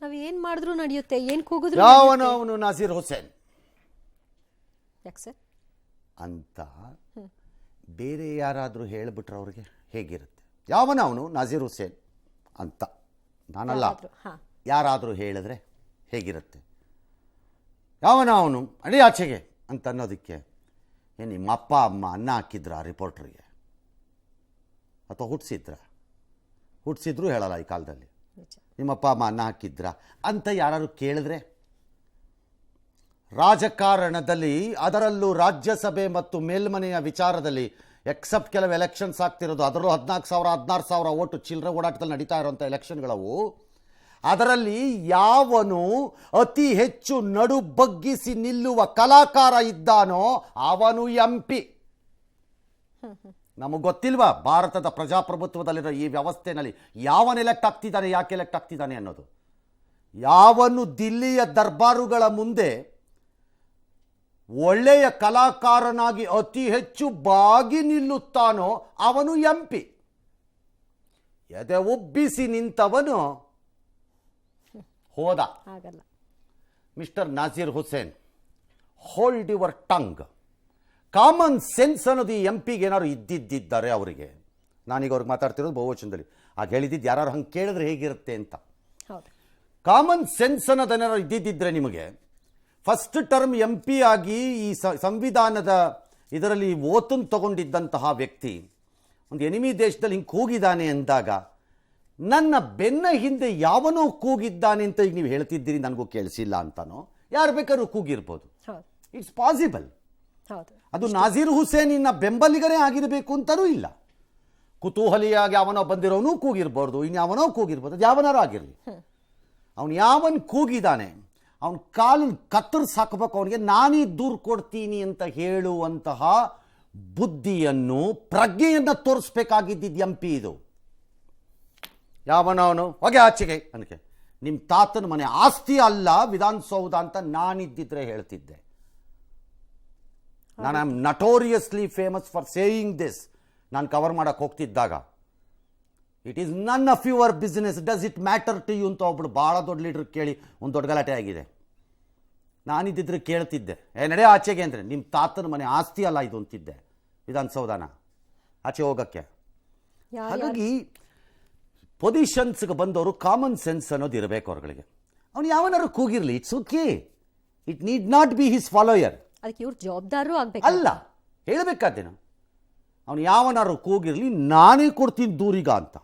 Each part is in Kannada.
ನಾವ್ ಏನ್ ಮಾಡಿದ್ರು ನಡೆಯುತ್ತೆ, ಏನ್ ಕೂಗಿದ್ರು ಅವನು ನಾಸೀರ್ ಹುಸೇನ್ ಯಾಕೆ ಸರ್ ಅಂತ ಬೇರೆ ಯಾರಾದರೂ ಹೇಳಿಬಿಟ್ರೆ ಅವ್ರಿಗೆ ಹೇಗಿರುತ್ತೆ? ಅವನು ನಾಸೀರ್ ಹುಸೇನ್ ಅಂತ ನಾನಲ್ಲ, ಯಾರಾದರೂ ಹೇಳಿದ್ರೆ ಹೇಗಿರುತ್ತೆ? ಅವನು ಅಡಿ ಆಚೆಗೆ ಅಂತ ಅನ್ನೋದಕ್ಕೆ ಏನು ನಿಮ್ಮ ಅಪ್ಪ ಅಮ್ಮ ಅನ್ನ ಹಾಕಿದ್ರ ರಿಪೋರ್ಟ್ರಿಗೆ ಅಥವಾ ಹುಟ್ಟಿಸಿದ್ರು ಹೇಳಲ್ಲ ಈ ಕಾಲದಲ್ಲಿ. ನಿಮ್ಮಪ್ಪ ಅಮ್ಮ ಅನ್ನ ಹಾಕಿದ್ರ ಅಂತ ಯಾರು ಕೇಳಿದ್ರೆ, ರಾಜಕಾರಣದಲ್ಲಿ ಅದರಲ್ಲೂ ರಾಜ್ಯಸಭೆ ಮತ್ತು ಮೇಲ್ಮನೆಯ ವಿಚಾರದಲ್ಲಿ ಎಕ್ಸೆಪ್ಟ್ ಕೆಲವು ಎಲೆಕ್ಷನ್ಸ್ ಆಗ್ತಿರೋದು, ಅದರಲ್ಲೂ 14,000-16,000 ಓಟು ಚಿಲ್ಲರೆ ಓಡಾಟದಲ್ಲಿ ನಡೀತಾ ಇರೋಂಥ ಎಲೆಕ್ಷನ್ಗಳವು, ಅದರಲ್ಲಿ ಯಾವನು ಅತಿ ಹೆಚ್ಚು ನಡು ಬಗ್ಗಿಸಿ ನಿಲ್ಲುವ ಕಲಾಕಾರ ಇದ್ದಾನೋ ಅವನು MP. ನಮಗೆ ಗೊತ್ತಿಲ್ವಾ ಭಾರತದ ಪ್ರಜಾಪ್ರಭುತ್ವದಲ್ಲಿರೋ ಈ ವ್ಯವಸ್ಥೆಯಲ್ಲಿ ಯಾವನು ಎಲೆಕ್ಟ್ ಆಗ್ತಿದ್ದಾನೆ, ಯಾಕೆ ಎಲೆಕ್ಟ್ ಆಗ್ತಿದ್ದಾನೆ ಅನ್ನೋದು? ಯಾವನು ದಿಲ್ಲಿಯ ದರ್ಬಾರುಗಳ ಮುಂದೆ ಒಳ್ಳೆಯ ಕಲಾಕಾರನಾಗಿ ಅತಿ ಹೆಚ್ಚು ಬಾಗಿ ನಿಲ್ಲುತ್ತಾನೋ ಅವನು MP. ಎದೆ ಉಬ್ಬಿಸಿ ನಿಂತವನು ಹೋದ. Mister Nasir Hussain, hold your tongue. Common sense ಅನ್ನೋದು ಈ MPಗೆ ಏನಾದ್ರು ಇದ್ದಿದ್ದಾರೆ ಅವರಿಗೆ. ನಾನೀಗ ಅವ್ರಿಗೆ ಮಾತಾಡ್ತಿರೋದು ಬಹುವಚನದಲ್ಲಿ. ಆಗ ಹೇಳಿದ್ದು ಯಾರು ಹಂಗೆ ಕೇಳಿದ್ರೆ ಹೇಗಿರುತ್ತೆ ಅಂತ. ಕಾಮನ್ ಸೆನ್ಸ್ ಅನ್ನೋದೇನಾದ್ರು ಇದ್ದಿದ್ದರೆ ನಿಮಗೆ ಫಸ್ಟ್ ಟರ್ಮ್ MP ಆಗಿ ಈ ಸಂವಿಧಾನದ ಇದರಲ್ಲಿ ಓತನ್ನು ತಗೊಂಡಿದ್ದಂತಹ ವ್ಯಕ್ತಿ ಒಂದು ಎನಿಮಿ ದೇಶದಲ್ಲಿ ಹಿಂಗೆ ಕೂಗಿದ್ದಾನೆ ಅಂದಾಗ ನನ್ನ ಬೆನ್ನ ಹಿಂದೆ ಯಾವನೋ ಕೂಗಿದ್ದಾನೆ ಅಂತ ಈಗ ನೀವು ಹೇಳ್ತಿದ್ದೀರಿ, ನನಗೂ ಕೇಳಿಸಿಲ್ಲ ಅಂತಾನೋ ಯಾರು ಬೇಕಾದ್ರೂ ಕೂಗಿರ್ಬೋದು. It's possible. ಅದು ನಾಸೀರ್ ಹುಸೇನಿನ ಬೆಂಬಲಿಗರೇ ಆಗಿರಬೇಕು ಅಂತಲೂ ಇಲ್ಲ. ಕುತೂಹಲಿಯಾಗಿ ಅವನೋ ಬಂದಿರೋನು ಕೂಗಿರ್ಬಾರ್ದು, ಇನ್ಯಾವನೋ ಕೂಗಿರ್ಬೋದು, ಅದು ಯಾವನಾರು ಆಗಿರಲಿ. ಅವನು ಯಾವನ್ ಕೂಗಿದ್ದಾನೆ ಅವನ ಕಾಲನ್ನು ಕತ್ತರಿಸಿ ಹಾಕಬೇಕು, ಅವನಿಗೆ ನಾನೇ ದೂರು ಕೊಡ್ತೀನಿ ಅಂತ ಹೇಳುವಂತಹ ಬುದ್ಧಿಯನ್ನು ಪ್ರಜ್ಞೆಯನ್ನು ತೋರಿಸ್ಬೇಕಾಗಿದ್ದಿದ್ದು MP ಇದು. ಯಾವನವನು ಹೊಗೆ ಆಚೆಗೆ ನನಗೆ ನಿಮ್ಮ ತಾತನ ಮನೆ ಆಸ್ತಿ ಅಲ್ಲ ವಿಧಾನಸೌಧ ಅಂತ ನಾನಿದ್ದಿದ್ರೆ ಹೇಳ್ತಿದ್ದೆ. ನಾನು I am notoriously famous for saying this. ನಾನು ಕವರ್ ಮಾಡಕ್ಕೆ ಹೋಗ್ತಿದ್ದಾಗ it is none of your business, does it matter to you ಅಂತ ಒಬ್ಬಳು ಭಾಳ ದೊಡ್ಡ ಲೀಡರ್ ಕೇಳಿ ಒಂದು ದೊಡ್ಡ ಗಲಾಟೆ ಆಗಿದೆ. ನಾನಿದ್ದಿದ್ರೆ ಕೇಳ್ತಿದ್ದೆ, ನಡೆ ಆಚೆಗೆ ಅಂದರೆ ನಿಮ್ಮ ತಾತನ ಮನೆ ಆಸ್ತಿ ಅಲ್ಲ ಇದು ಅಂತಿದ್ದೆ ವಿಧಾನಸೌಧನ ಆಚೆ ಹೋಗೋಕ್ಕೆ. ಹಾಗಾಗಿ ಪೊಸಿಷನ್ಸ್ಗೆ ಬಂದವರು ಕಾಮನ್ ಸೆನ್ಸ್ ಅನ್ನೋದು ಇರಬೇಕು ಅವ್ರಗಳಿಗೆ. ಅವನು ಯಾವನಾರು ಕೂಗಿರಲಿ, it's okay, it need not be his follower. ಅದಕ್ಕೆ ಇವ್ರು ಜವಾಬ್ದಾರರು ಆಗಬೇಕು ಅಲ್ಲ, ಹೇಳಬೇಕಾದ್ದೇನು. ಅವನು ಯಾವನಾರು ಕೂಗಿರಲಿ ನಾನೇ ಕೊಡ್ತೀನಿ ದೂರಿಗ ಅಂತ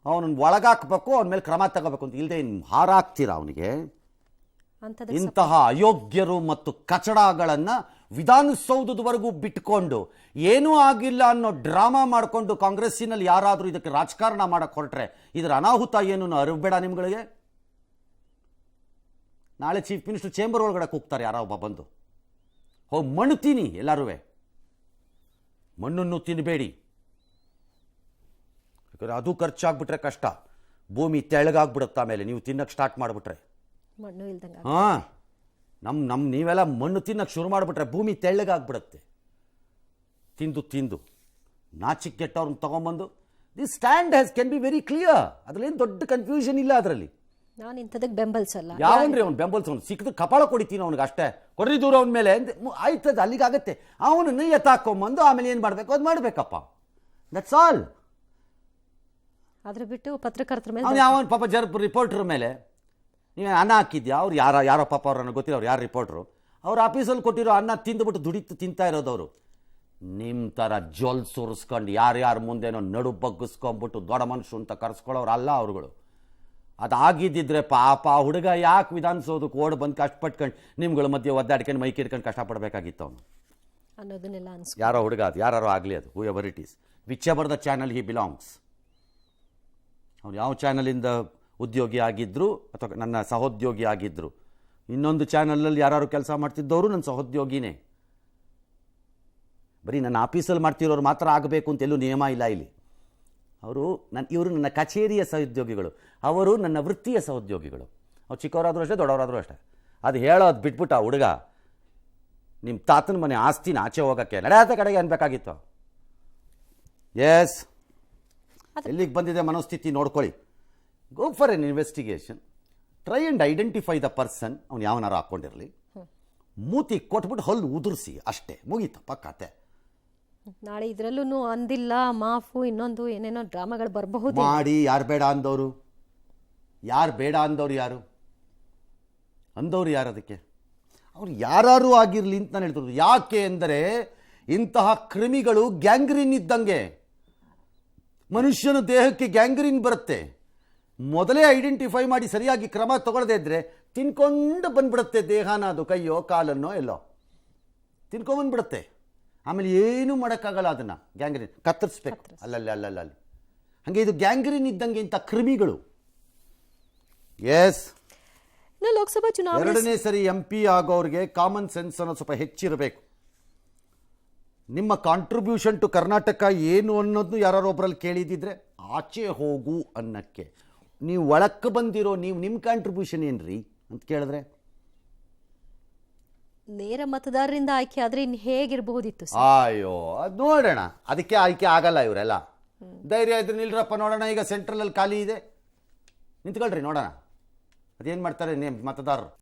ಅವನನ್ನು ಒಳಗಾಕಬೇಕು, ಅವನ ಮೇಲೆ ಕ್ರಮ ತಗೋಬೇಕು ಅಂತ. ಇಲ್ಲದೆ ಹಾರಾಕ್ತೀರಾ ಅವನಿಗೆ? ಇಂತಹ ಅಯೋಗ್ಯರು ಮತ್ತು ಕಚಡಗಳನ್ನು ವಿಧಾನಸೌಧದವರೆಗೂ ಬಿಟ್ಕೊಂಡು ಏನೂ ಆಗಿಲ್ಲ ಅನ್ನೋ ಡ್ರಾಮಾ ಮಾಡಿಕೊಂಡು ಕಾಂಗ್ರೆಸ್ಸಿನಲ್ಲಿ ಯಾರಾದರೂ ಇದಕ್ಕೆ ರಾಜಕಾರಣ ಮಾಡಕ್ಕೆ ಹೊರಟ್ರೆ ಇದರ ಅನಾಹುತ ಏನು ಅರಿಬೇಡ ನಿಮ್ಗಳಿಗೆ. ನಾಳೆ ಚೀಫ್ ಮಿನಿಸ್ಟರ್ ಚೇಂಬರ್ ಒಳಗಡೆ ಕೂಗ್ತಾರೆ ಯಾರೋ ಒಬ್ಬ ಬಂದು, ಹೋಗಿ ಮಣ್ಣು ತಿನ್ನಿ, ಎಲ್ಲರೂ ಮಣ್ಣನ್ನು ತಿನ್ನಬೇಡಿ, ಯಾಕಂದರೆ ಅದು ಖರ್ಚಾಗ್ಬಿಟ್ರೆ ಕಷ್ಟ. ಭೂಮಿ ತೆಳಗಾಗ್ಬಿಡುತ್ತೆ ಆಮೇಲೆ ನೀವು ತಿನ್ನಕ್ಕೆ ಸ್ಟಾರ್ಟ್ ಮಾಡಿಬಿಟ್ರೆ. ಹಾಂ, ನೀವೆಲ್ಲ ಮಣ್ಣು ತಿನ್ನಕ್ಕೆ ಶುರು ಮಾಡಿಬಿಟ್ರೆ ಭೂಮಿ ತೆಳ್ಳಗಾಗ್ಬಿಡುತ್ತೆ ತಿಂದು. ನಾಚಿಕೆಟ್ಟವ್ರನ್ನ ತೊಗೊಂಬಂದು this stand can be very clear. ಅದರಲ್ಲೇನು ದೊಡ್ಡ ಕನ್ಫ್ಯೂಷನ್ ಇಲ್ಲ. ಅದರಲ್ಲಿ ನಾನು ಇಂಥದಕ್ಕೆ ಬೆಂಬಲಿಸಲ್ಲ. ಯಾವನ್ರಿ ಅವ್ನು ಬೆಂಬಲಿಸೋನು? ಸಿಕ್ಕದ ಕಪಾಳ ಕೊಡಿತೀನಿ ಅವ್ನಿಗೆ ಅಷ್ಟೇ, ಕೊಡ್ರಿ ದೂರ ಅವನ ಮೇಲೆ ಆಯ್ತದ, ಅಲ್ಲಿಗಾಗತ್ತೆ. ಅವನನ್ನು ಎತ್ತಾಕೊಂಬಂದು ಆಮೇಲೆ ಏನು ಮಾಡಬೇಕು ಅದು ಮಾಡಬೇಕಪ್ಪ, ದಟ್ಸ್ ಆಲ್. ಅದ್ರ ಬಿಟ್ಟು ಪತ್ರಕರ್ತರ ಮೇಲೆ ಅವ್ನು ಯಾವನ್ ಪಾಪ ರಿಪೋರ್ಟರ್ ಮೇಲೆ ನೀವೇ ಅನ್ನ ಹಾಕಿದ್ಯಾ? ಅವ್ರು ಯಾರೋ ಪಾಪ ಅವ್ರನ್ನ ಗೊತ್ತಿಲ್ಲ, ಅವ್ರು ಯಾರು ರಿಪೋರ್ಟ್ರು, ಅವ್ರು ಆಫೀಸಲ್ಲಿ ಕೊಟ್ಟಿರೋ ಅನ್ನ ತಿಂದುಬಿಟ್ಟು ತಿಂತಾ ಇರೋದವರು. ನಿಮ್ಮ ಥರ ಜೋಲ್ ಸುರಿಸ್ಕೊಂಡು ಯಾರ್ಯಾರ ಮುಂದೆನೋ ನಡು ಬಗ್ಗಿಸ್ಕೊಂಡ್ಬಿಟ್ಟು ದೊಡ್ಡ ಮನುಷ್ಯರು ಅಂತ ಕರೆಸ್ಕೊಳ್ಳೋರು ಅಲ್ಲ ಅವ್ರುಗಳು. ಅದಾಗಿದ್ದಿದ್ರೆ ಪಾಪ ಹುಡುಗ ಯಾಕೆ ವಿಧಾನಸೌಧಕ್ಕೆ ಓಡ್ ಬಂದು ಕಷ್ಟಪಟ್ಕೊಂಡು ನಿಮ್ಗಳ ಮಧ್ಯೆ ಒದ್ದಾಡ್ಕೊಂಡು ಮೈಕ್ ಹಿಡ್ಕೊಂಡು ಕಷ್ಟಪಡಬೇಕಾಗಿತ್ತು ಅವನು ಅನ್ನೋದನ್ನೆಲ್ಲ ಯಾರೋ ಹುಡುಗ, ಅದು ಯಾರು ಆಗಲಿ, ಅದು whoever it is, whichever the channel he belongs. ಅವ್ನು ಯಾವ ಚಾನಲಿಂದ ಉದ್ಯೋಗಿ ಆಗಿದ್ದರು ಅಥವಾ ನನ್ನ ಸಹೋದ್ಯೋಗಿ ಆಗಿದ್ದರು, ಇನ್ನೊಂದು ಚಾನಲಲ್ಲಿ ಯಾರು ಕೆಲಸ ಮಾಡ್ತಿದ್ದವರು ನನ್ನ ಸಹೋದ್ಯೋಗಿನೇ. ಬರೀ ನನ್ನ ಆಫೀಸಲ್ಲಿ ಮಾಡ್ತಿರೋರು ಮಾತ್ರ ಆಗಬೇಕು ಅಂತ ಎಲ್ಲೂ ನಿಯಮ ಇಲ್ಲ ಇಲ್ಲಿ. ಇವರು ನನ್ನ ಕಚೇರಿಯ ಸಹೋದ್ಯೋಗಿಗಳು, ಅವರು ನನ್ನ ವೃತ್ತಿಯ ಸಹೋದ್ಯೋಗಿಗಳು. ಅವ್ರು ಚಿಕ್ಕವರಾದರೂ ಅಷ್ಟೇ, ದೊಡ್ಡವರಾದರೂ ಅಷ್ಟೇ. ಅದು ಹೇಳೋದು ಬಿಟ್ಬಿಟ್ಟು ಆ ಹುಡುಗ ನಿಮ್ಮ ತಾತನ ಮನೆ ಆಸ್ತಿನ ಆಚೆ ಹೋಗೋಕ್ಕೆ ನಡೆಯತ್ತ ಕಡೆಗೆ ಅನ್ಬೇಕಾಗಿತ್ತು. ಎಸ್, ಎಲ್ಲಿಗೆ ಬಂದಿದೆ ಮನೋಸ್ಥಿತಿ ನೋಡ್ಕೊಳ್ಳಿ. Go for N investigation, try and identify the person. ಅವ್ನು ಯಾವನಾರು ಹಾಕ್ಕೊಂಡಿರಲಿ, ಮೂತಿ ಕೊಟ್ಬಿಟ್ಟು ಹಲ್ಲು ಉದುರಿಸಿ, ಅಷ್ಟೇ, ಮುಗೀತಪ್ಪ ಕತೆ. ನಾಳೆ ಇದ್ರಲ್ಲೂ ಅಂದಿಲ್ಲ ಮಾಫು ಇನ್ನೊಂದು ಏನೇನೋ ಡ್ರಾಮಾಗಳು ಬರಬಹುದು. ಮಾಡಿ ಯಾರು ಬೇಡ ಅಂದವರು? ಯಾರು ಬೇಡ ಅಂದವ್ರು ಯಾರು? ಅಂದವ್ರು ಯಾರು? ಅದಕ್ಕೆ ಅವ್ರು ಯಾರು ಆಗಿರಲಿ ಅಂತ ನಾನು ಹೇಳ್ತಿರೋದು. ಯಾಕೆ ಅಂದರೆ ಇಂತಹ ಕ್ರಿಮಿಗಳು ಗ್ಯಾಂಗ್ರೀನ್ ಇದ್ದಂಗೆ. ಮನುಷ್ಯನ ದೇಹಕ್ಕೆ ಗ್ಯಾಂಗ್ರೀನ್ ಬರುತ್ತೆ. ಮೊದಲೇ ಐಡೆಂಟಿಫೈ ಮಾಡಿ ಸರಿಯಾಗಿ ಕ್ರಮ ತಗೊಳ್ಳದೇ ಇದ್ದರೆ ತಿನ್ಕೊಂಡು ಬಂದ್ಬಿಡುತ್ತೆ ದೇಹನ, ಅದು ಕೈಯೋ ಕಾಲನ್ನೋ ಎಲ್ಲೋ ತಿನ್ಕೊಂಬಂದ್ಬಿಡುತ್ತೆ. ಆಮೇಲೆ ಏನೂ ಮಾಡೋಕ್ಕಾಗಲ್ಲ, ಅದನ್ನು ಗ್ಯಾಂಗ್ರೀನ್ ಕತ್ತರಿಸ್ಬೇಕು ಅಲ್ಲಲ್ಲಿ. ಹಾಗೆ ಇದು ಗ್ಯಾಂಗ್ರೀನ್ ಇದ್ದಂಗೆ ಇಂಥ ಕ್ರಿಮಿಗಳು. ಎಸ್, ಲೋಕಸಭಾ ಚುನಾವಣೆ ಎರಡನೇ ಸರಿ MP ಆಗೋರಿಗೆ ಕಾಮನ್ ಸೆನ್ಸ್ ಅನ್ನೋದು ಸ್ವಲ್ಪ ಹೆಚ್ಚಿರಬೇಕು. ನಿಮ್ಮ ಕಾಂಟ್ರಿಬ್ಯೂಷನ್ ಟು ಕರ್ನಾಟಕ ಏನು ಅನ್ನೋದು ಯಾರು ಒಬ್ಬರಲ್ಲಿ ಕೇಳಿದಿದ್ರೆ ಆಚೆ ಹೋಗು ಅನ್ನಕ್ಕೆ. ನೀವು ಒಳಕ್ಕೆ ಬಂದಿರೋ ನಿಮ್ಮ ಕಾಂಟ್ರಿಬ್ಯೂಷನ್ ಏನ್ರಿ ಅಂತ ಕೇಳಿದ್ರೆ, ನೇರ ಮತದಾರರಿಂದ ಆಯ್ಕೆ ಆದ್ರೆ ಇನ್ನು ಹೇಗಿರಬಹುದಿತ್ತು? ಅಯ್ಯೋ ಅದು ನೋಡೋಣ. ಅದಕ್ಕೆ ಆಯ್ಕೆ ಆಗಲ್ಲ ಇವರೆಲ್ಲ. ಧೈರ್ಯ ಇದ್ರೆ ನಿಲ್ರಪ್ಪ ನೋಡೋಣ. ಈಗ ಸೆಂಟ್ರಲಲ್ಲಿ ಖಾಲಿ ಇದೆ, ನಿಂತ್ಕೊಳ್ರಿ ನೋಡೋಣ ಅದೇನು ಮಾಡ್ತಾರೆ ಮತದಾರರು.